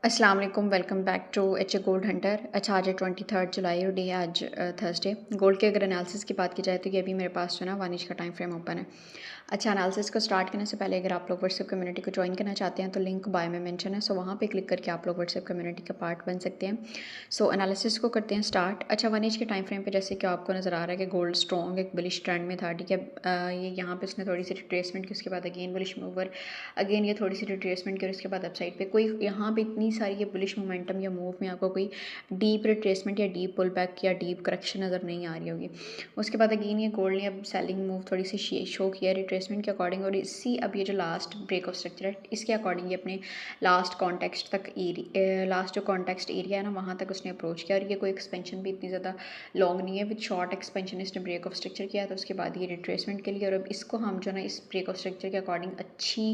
अस्सलाम वालेकुम, welcome back to H A Gold Hunter. अच्छा, आज 23 जुलाई और डे है आज थर्सडे। गोल्ड के अगर एनालिसिस की बात की जाए तो ये अभी मेरे पास जो है ना 1 इंच का टाइम फ्रेम ओपन है। अच्छा, एनालिसिस को स्टार्ट करने से पहले अगर आप लोग व्हाट्सएप कम्युनिटी को ज्वाइन करना चाहते हैं तो लिंक बाय में मेंशन है, सो वहाँ पे क्लिक करके आप लोग व्हाट्सएप कम्युनिटी का पार्ट बन सकते हैं। सो एनालिसिस को करते हैं स्टार्ट। अच्छा, 1 इंच के टाइम फ्रेम पे जैसे कि आपको नज़र आ रहा है कि गोल्ड स्ट्रॉन्ग एक बुलिश ट्रेंड में था, ठीक है। ये यहाँ पे इसने थोड़ी सी रिट्रेसमेंट की, उसके बाद अगेन बुलिश मूवर, अगेन ये थोड़ी सी रिट्रेसमेंट की और उसके बाद अपसाइड पे कोई यहाँ पे इतनी सारी ये बुलिश मोमेंटम या मूव में आपको कोई डीप रिट्रेसमेंट या डीप पुल बैक या डीप करेक्शन नज़र नहीं आ रही होगी। उसके बाद अगेन ये गोल्ड ने अब सेलिंग मूव थोड़ी सी शो किया रिट्रेसमेंट के अकॉर्डिंग, और इसी अब ये जो लास्ट ब्रेक ऑफ स्ट्रक्चर है इसके अकॉर्डिंग ये अपने लास्ट कॉन्टेक्स्ट तक लास्ट जो कॉन्टेक्स्ट एरिया है ना वहाँ तक उसने अप्रोच किया, और ये कोई एक्सपेंशन भी इतनी ज़्यादा लॉन्ग नहीं है। विद शॉर्ट एक्सपेंशन इसने ब्रेक ऑफ स्ट्रक्चर किया, तो उसके बाद ये रिट्रेसमेंट के लिए, और अब इसको हम जो ना इस ब्रेक ऑफ स्ट्रक्चर के अकॉर्डिंग अच्छी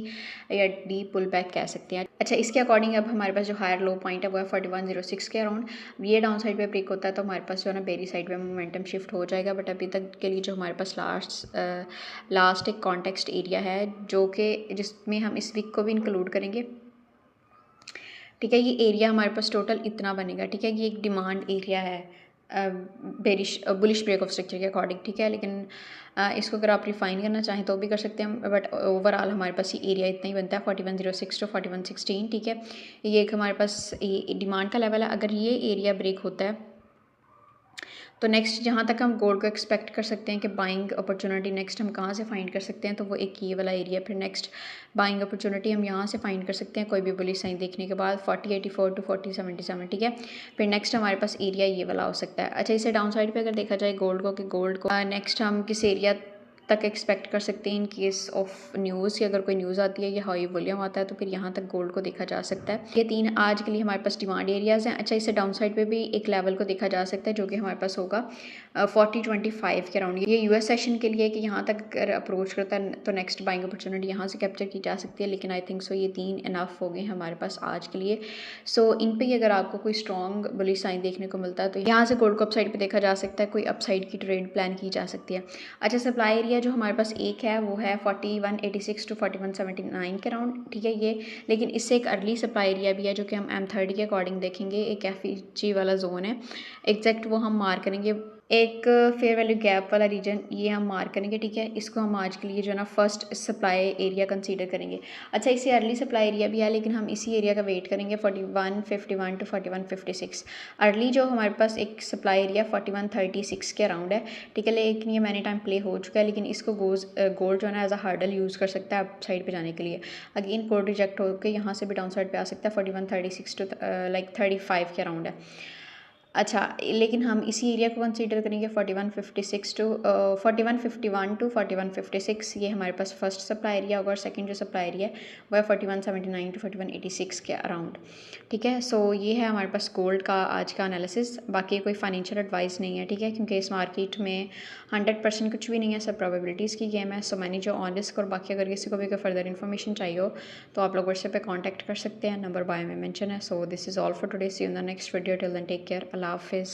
या डीप पुल बैक कह सकते हैं। अच्छा, इसके अकॉर्डिंग अब हमारे पास जो हायर लो पॉइंट है वो है 4106 के अराउंड। ये डाउन साइड पे ब्रेक होता है तो हमारे पास जो है ना बेरी साइड पे मोमेंटम शिफ्ट हो जाएगा, बट अभी तक के लिए जो हमारे पास लास्ट एक कॉन्टेक्स्ट एरिया है जो कि जिसमें हम इस वीक को भी इंक्लूड करेंगे, ठीक है। ये एरिया हमारे पास टोटल इतना बनेगा, ठीक है। ये एक डिमांड एरिया है bearish bullish break of structure के अकॉर्डिंग, ठीक है। लेकिन इसको अगर आप रिफाइन करना चाहें तो भी कर सकते हैं, बट ओवरऑल हमारे पास ये एरिया इतना ही बनता है 4106 टू 4116, ठीक है। ये एक हमारे पास ये डिमांड का लेवल है। अगर ये एरिया ब्रेक होता है तो नेक्स्ट जहाँ तक हम गोल्ड को एक्सपेक्ट कर सकते हैं कि बाइंग अपॉर्चुनिटी नेक्स्ट हम कहाँ से फाइंड कर सकते हैं, तो वो एक ये वाला एरिया। फिर नेक्स्ट बाइंग अपॉर्चुनिटी हम यहाँ से फाइंड कर सकते हैं कोई भी बुलिश साइन देखने के बाद 4084 टू 4077, ठीक है। फिर नेक्स्ट हमारे पास एरिया ये वाला हो सकता है। अच्छा, इसे डाउन साइड पे अगर देखा जाए गोल्ड को, कि गोल्ड को नेक्स्ट हम किस एरिया तक एक्सपेक्ट कर सकते हैं इन केस ऑफ न्यूज़, कि अगर कोई न्यूज़ आती है या हाई वॉल्यूम आता है तो फिर यहाँ तक गोल्ड को देखा जा सकता है। ये तीन आज के लिए हमारे पास डिमांड एरियाज़ हैं। अच्छा, इससे डाउन साइड पे भी एक लेवल को देखा जा सकता है जो कि हमारे पास होगा 4025 के अराउंड। ये यूएस सेशन के लिए कि यहाँ तक अगर अप्रोच करता है तो नेक्स्ट बाइंग अपॉर्चुनिटी यहाँ से कैप्चर की जा सकती है, लेकिन आई थिंक सो ये तीन इनफ हो गए हमारे पास आज के लिए। सो इन पे ही अगर आपको कोई स्ट्रॉन्ग बुलिश साइन देखने को मिलता है तो यहाँ से गोल्ड को अपसाइड पे देखा जा सकता है, कोई अपसाइड की ट्रेड प्लान की जा सकती है। अच्छा, सप्लाई एरिया जो हमारे पास एक है वो है 4186 टू 4179 के अराउंड, ठीक है ये। लेकिन इससे एक अर्ली सप्लाई एरिया भी है जो कि हम M30 के अकॉर्डिंग देखेंगे, एक एफईजी वाला जोन है एग्जैक्ट, वो हम मार्क करेंगे। एक फेयर वैल्यू गैप वाला रीजन ये हम मार्क करेंगे, ठीक है। इसको हम आज के लिए जो है ना फर्स्ट सप्लाई एरिया कंसीडर करेंगे। अच्छा, इसे अर्ली सप्लाई एरिया भी है लेकिन हम इसी एरिया का वेट करेंगे 4151 टू 4156। अर्ली जो हमारे पास एक सप्लाई एरिया 4136 के अराउंड है, ठीक है। लेकिन ये मैंने टाइम प्ले हो चुका है, लेकिन इसको गोल्ड जो है ना एज अ हार्डल यूज़ कर सकता है अप साइड पे जाने के लिए। अगेन गोल्ड रिजेक्ट होकर यहाँ से भी डाउन साइड पे आ सकता है 4136 टू लाइक 35 के अराउंड है। अच्छा, लेकिन हम इसी एरिया को कंसीडर करेंगे 4156 टू 4151 टू 4156, ये हमारे पास फर्स्ट सप्लाई एरिया होगा, और सेकंड जो सप्लाई एरिया है वो है 4179 टू 4186 के अराउंड, ठीक है। सो ये है हमारे पास गोल्ड का आज का एनालिसिस। बाकी कोई फाइनेंशियल एडवाइस नहीं है, ठीक है, क्योंकि इस मार्केट में 100% कुछ भी नहीं है, सब प्रोबेबिलिटीज़ की गेम है। सो मैंने जो ऑन रिस्क, और बाकी अगर किसी को भी कोई फर्दर इन्फॉर्मेशन चाहिए हो तो आप लोग व्हाट्सएप पे कांटेक्ट कर सकते हैं, नंबर बाय में मेंशन है। So this is all for today, see you in the next video, till then take care, अल्लाह हाफिज़।